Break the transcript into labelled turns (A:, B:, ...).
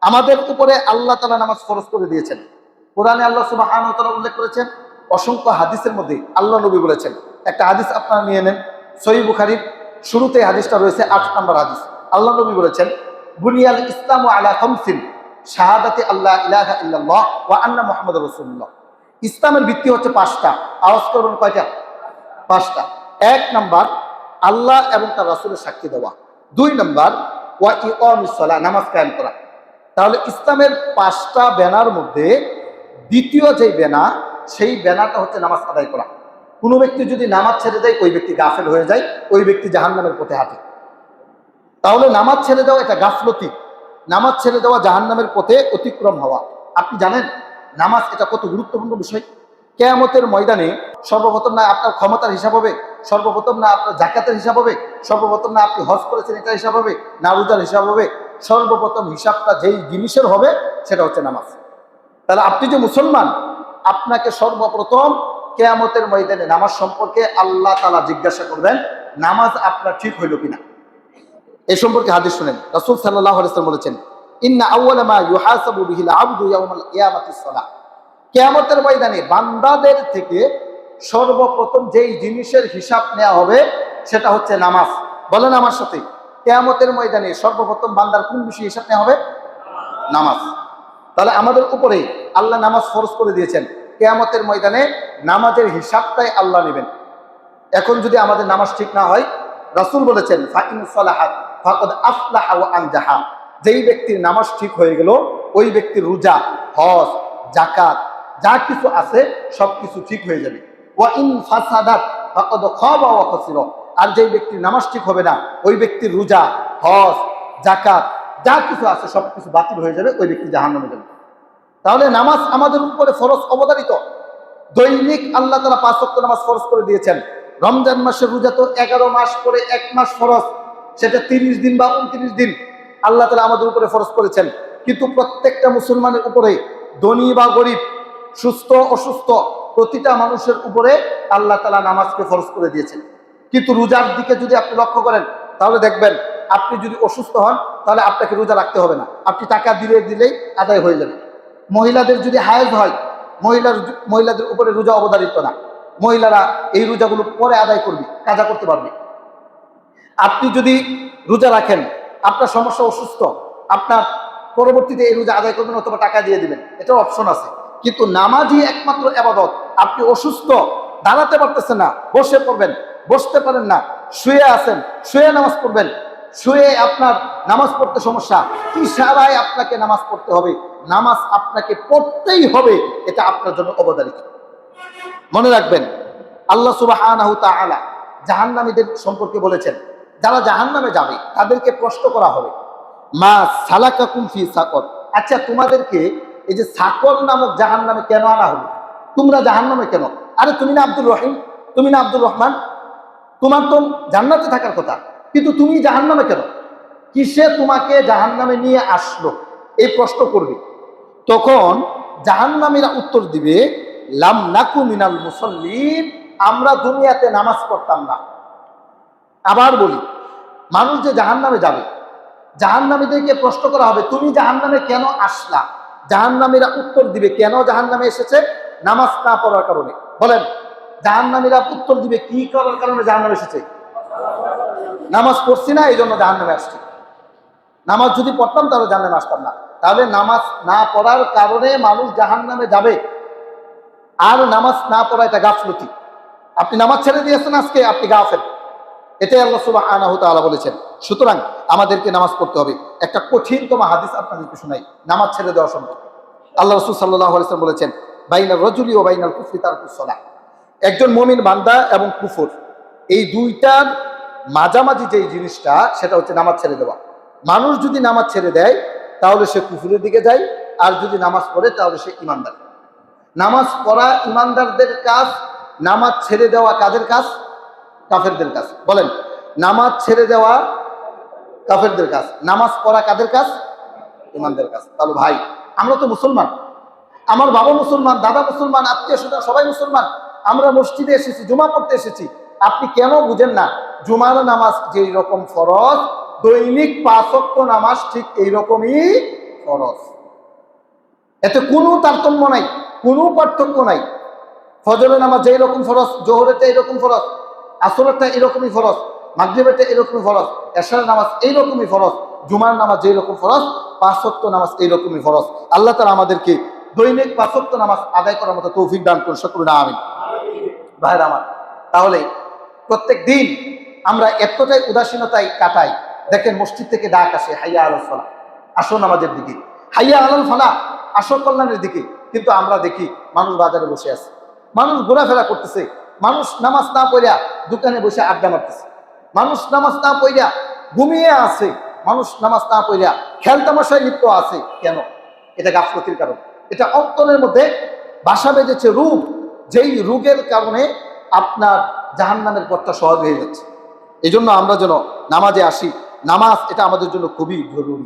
A: আমাদের উপরে আল্লাহ তাআলা নামাজ ফরজ করে দিয়েছেন। কোরআনে আল্লাহ সুবহানাহু ওয়া তাআলা উল্লেখ করেছেন, অসংখ্য হাদিসের মধ্যে আল্লাহ নবী বলেছেন। একটা হাদিস আপনারা নিয়ে নেন, সহিহ বুখারীর শুরুতে হাদিসটা রয়েছে 8 নম্বর হাদিস। আল্লাহ নবী বলেছেন, বুনিয়াল ইসলামু আলা খামসিন শাহাদাতি আল্লাহ ইলাহা ইল্লাল্লাহ ওয়া আন্না মুহাম্মাদুর রাসূলুল্লাহ। ইসলামের ভিত্তি হচ্ছে 5টা। আওয়াজ করবেন কয়টা? 5টা। 1 নাম্বার আল্লাহ এবং তার রাসূলের সাক্ষী দেওয়া। 2 নাম্বার ওয়া ইকামিস সালাহ, নামাজ কায়েম করা। তাহলে ইসলামের 5টা ব্যানার মধ্যে দ্বিতীয় যে ব্যানা, সেই ব্যানারটা হচ্ছে নামাজ আদায় করা। কোনো ব্যক্তি যদি নামাজ ছেড়ে দেয়, ওই ব্যক্তি গাফেল হয়ে যায়, ওই ব্যক্তি জাহান্নামের পথে হাঁটে। তাহলে নামাজ ছেড়ে দেওয়া এটা গাফলতি। নামাজ ছেড়ে দেওয়া জাহান্নামের পথে অতিক্রম হওয়া। আপনি জানেন নামাজ এটা কত গুরুত্বপূর্ণ বিষয়। কিয়ামতের ময়দানে সর্বপ্রথম না আপনার ক্ষমতার হিসাব হবে, সর্বপ্রথম না আপনার জাকাতের হিসাব হবে, সর্বপ্রথম না আপনি হজ করেছেন এটা হিসাব হবে, না রোজার হিসাব হবে। সর্বপ্রথম হিসাবটা যেই জিনিসের হবে সেটা হচ্ছে নামাজ। তাহলে আপনি যে মুসলমান, আপনাকে সর্বপ্রথম কিয়ামতের ময়দানে নামাজ সম্পর্কে আল্লাহ তাআলা জিজ্ঞাসা করবেন, নামাজ আপনার ঠিক হইল কিনা। এই সম্পর্কে হাদিস শুনেন, রাসূল সাল্লাল্লাহু আলাইহি ওয়াসাল্লাম বলেছেন, ইন্না আউওয়ালা মা ইউহাসাবু বিহিল আবদু ইয়াউমাল কিয়ামাতিস সালাহ। কিয়ামতের ময়দানে বান্দাদের থেকে সর্বপ্রথম যেই জিনিসের হিসাব নেওয়া হবে সেটা হচ্ছে নামাজ। বলেন আমার সাথে, কিয়ামতের ময়দানে সর্বপ্রথম বান্দার কোন বিষয়ে হিসাব নেওয়া হবে? নামাজ। তাহলে আমাদের উপরে আল্লাহ নামাজ ফরজ করে দিয়েছেন। কিয়ামতের ময়দানে নামাজের হিসাবটাই আল্লাহ নেবেন। এখন যদি আমাদের নামাজ ঠিক না হয়, রাসূল বলেছেন, ফাইন সালাহাত ফাকাদ আফলাহা ওয়া আনজাহা। যেই ব্যক্তির নামাজ ঠিক হয়ে গেল, ওই ব্যক্তির রোজা, হজ, যাকাত যা কিছু আছে সবকিছু ঠিক হয়ে যাবে। ওয়া ইন ফাসাদাত ফাকাদ খাবা ওয়া খাসিরা। আর যেই ব্যক্তির নামাজ ঠিক হবে না, ওই ব্যক্তির রোজা, হজ, যাকাত যা কিছু আছে সবকিছু বাতিল হয়ে যাবে, ওই ব্যক্তি জাহান্নামে যাবে। তাহলে নামাজ আমাদের উপরে ফরজ অবধারিত। দৈনিক আল্লাহ তাআলা 5 ওয়াক্ত নামাজ ফরজ করে দিয়েছেন। রমজান মাসের রোজা তো 11 মাস করে 1 মাস ফরজ, সেটা 30 দিন বা 29 দিন আল্লাহ তাআলা আমাদের উপরে ফরজ করেছেন। কিন্তু প্রত্যেকটা মুসলমানের উপরে, ধনী বা গরিব, সুস্থ অসুস্থ, প্রতিটা মানুষের উপরে আল্লাহ তাআলা নামাজকে ফরজ করে দিয়েছেন। কিন্তু রোজার দিকে যদি আপনি লক্ষ্য করেন, তাহলে দেখবেন আপনি যদি অসুস্থ হন, তাহলে আপনাকে রোজা রাখতে হবে না, আপনি টাকা দিলেই আদায় হয়ে যাবে। মহিলাদের যদি হায়েজ হয়, মহিলাদের উপরে রোজা অবধারিত না, মহিলারা এই রোজাগুলো পরে আদায় করবে, কাজা করতে পারবে। আপনি যদি রোজা রাখেন, আপনার সমস্যা অসুস্থ, আপনার পরবর্তীতে এই রোজা আদায় করবেন অথবা টাকা দিয়ে দিবেন, এটার অপশন আছে। কিন্তু নামাজই একমাত্র ইবাদত। আপনি অসুস্থ, দাঁড়াতে পারতেছেন না, বসে পড়বেন, বসতে পারেন না, শুয়ে আছেন, শুয়ে নামাজ পড়বেন। শুয়ে আপনার নামাজ পড়তে সমস্যা, ইশারায় আপনাকে নামাজ পড়তে হবে। নামাজ আপনাকে পড়তেই হবে, এটা আপনার জন্য অবধারিত। মনে রাখবেন, আল্লাহ সুবহানাহু ওয়া তাআলা জাহান্নামীদের সম্পর্কে বলেছেন, যারা জাহান্নামে যাবে তাদেরকে প্রশ্ন করা হবে, মা সালাকাকুম ফি সাকর। আচ্ছা, তোমাদেরকে এই যে সাকর নামক জাহান্নামে কেন আনা হলো? তোমরা জাহান্নামে কেন? আরে তুমি না আব্দুর রহিম, তুমি না আব্দুর রহমান, তোমার তো জান্নাতে থাকার কথা, কিন্তু তুমি জাহান্নামে কেন? কিসে তোমাকে জাহান্নামে নিয়ে আসলো? এই প্রশ্ন করবে। তখন জাহান্নামীরা উত্তর দিবে, লাম নাকু মিনাল মুসাল্লিন, আমরা দুনিয়াতে নামাজ পড়তাম না। আবার বলি, মানুষ যে জাহান্নামে যাবে, জাহান্নামীদেরকে প্রশ্ন করা হবে, তুমি জাহান্নামে কেন আসলা? জাহান্নামীরা উত্তর দিবে, কেন জাহান্নামে এসেছে? নামাজ না পড়ার কারণে। বলেন, জাহান্নামীরা উত্তর দিবে কি করার কারণে জাহান্নামে এসেছে? নামাজ পড়ছি না, এই জন্য জাহান্নামে আসছি। নামাজ যদি পড়তাম তাহলে জাহান্নামে আসতাম না। তাহলে নামাজ না পড়ার কারণে মানুষ জাহান্নামে যাবে। আর নামাজ না পড়া এটা গাফলতি। আপনি নামাজ ছেড়ে দিয়েছেন, আজকে আপনি গাফেল। এটাই আল্লাহ সুবহানাহু ওয়া তাআলা বলেছেন। সুতরাং আমাদেরকে নামাজ পড়তে হবে। একটা কঠিনতম হাদিস আপনাদেরকে শোনাই নামাজ ছেড়ে দেওয়া সম্পর্কে। আল্লাহ রাসূল সাল্লাল্লাহু আলাইহি ওয়াসাল্লাম বলেছেন, বাইনার রাজুলি ওয়া বাইনাল কুফরি তারকুস সালাহ। একজন মুমিন বান্দা এবং কুফর, এই দুইটার মাঝামাঝি যেই জিনিসটা, সেটা হচ্ছে নামাজ ছেড়ে দেওয়া। মানুষ যদি নামাজ ছেড়ে দেয় তাহলে সে কুফরের দিকে যায়, আর যদি নামাজ পড়ে তাহলে সে ঈমানদার। নামাজ পড়া ঈমানদারদের কাজ, নামাজ ছেড়ে দেওয়া কাদের কাজ? কাফেরদের কাজ। বলেন, নামাজ ছেড়ে দেওয়া কাফেরদের কাজ, নামাজ পড়া কাদের কাজ? ঈমানদারের কাজ। তাহলে ভাই, আমরা তো মুসলমান, আমার বাবা মুসলমান, দাদা মুসলমান, আত্মীয় স্বজন সবাই মুসলমান, আমরা মসজিদে এসেছি, জুমা পড়তে এসেছি। আপনি কেন বুঝেন না জুমার নামাজ যেই রকম ফরজ, দৈনিক 5 ওয়াক্ত নামাজ ঠিক এইরকমই ফরজ। এতে কোনো তারতম্য নাই, কোনো পার্থক্য নাই। ফজরের নামাজ যেই রকম ফরজ, জোহরেরটা এইরকম ফরজ, আসরেরটা এরকমই ফরজ, মাগরিবেরটা এরকমই ফরজ, এশারের নামাজ এইরকমই ফরজ, জুমার নামাজ যেই রকম ফরজ, 5 ওয়াক্ত নামাজ এইরকমই ফরজ। আল্লাহ তাআলা আমাদেরকে দৈনিক 5 ওয়াক্ত নামাজ আদায় করার মতো তৌফিক দান করুন, সকলে না আমিন। ভাইরা আমার, তাহলে প্রত্যেক দিন আমরা এতটাই উদাসীনতায় কাটাই। দেখেন মসজিদ থেকে ডাক আসে, হাইয়া আলাল ফালাহ, আসো নামাজের দিকে, হাইয়া আলাল ফালাহ, আসো কল্যাণের দিকে। কিন্তু আমরা দেখি মানুষ বাজারে বসে আছে, মানুষ ঘোরাফেরা করতেছে, মানুষ নামাজ না পড়িয়া দোকানে বসে আড্ডা মারতেছে, মানুষ নামাজ না পড়িয়া ঘুমিয়ে আছে, মানুষ নামাজ না পড়িয়া খেলতামাশায় লিপ্ত আছে। কেন? এটা গাফলতির কারণ। এটা অন্তরের মধ্যে বাসা বেঁধেছে রোগ, যেই রোগের কারণে আপনার জাহান্নামের পথটা সহজ হয়ে যাচ্ছে। এই জন্য আমরা যেন নামাজে আসি। নামাজ এটা আমাদের জন্য খুবই জরুরি।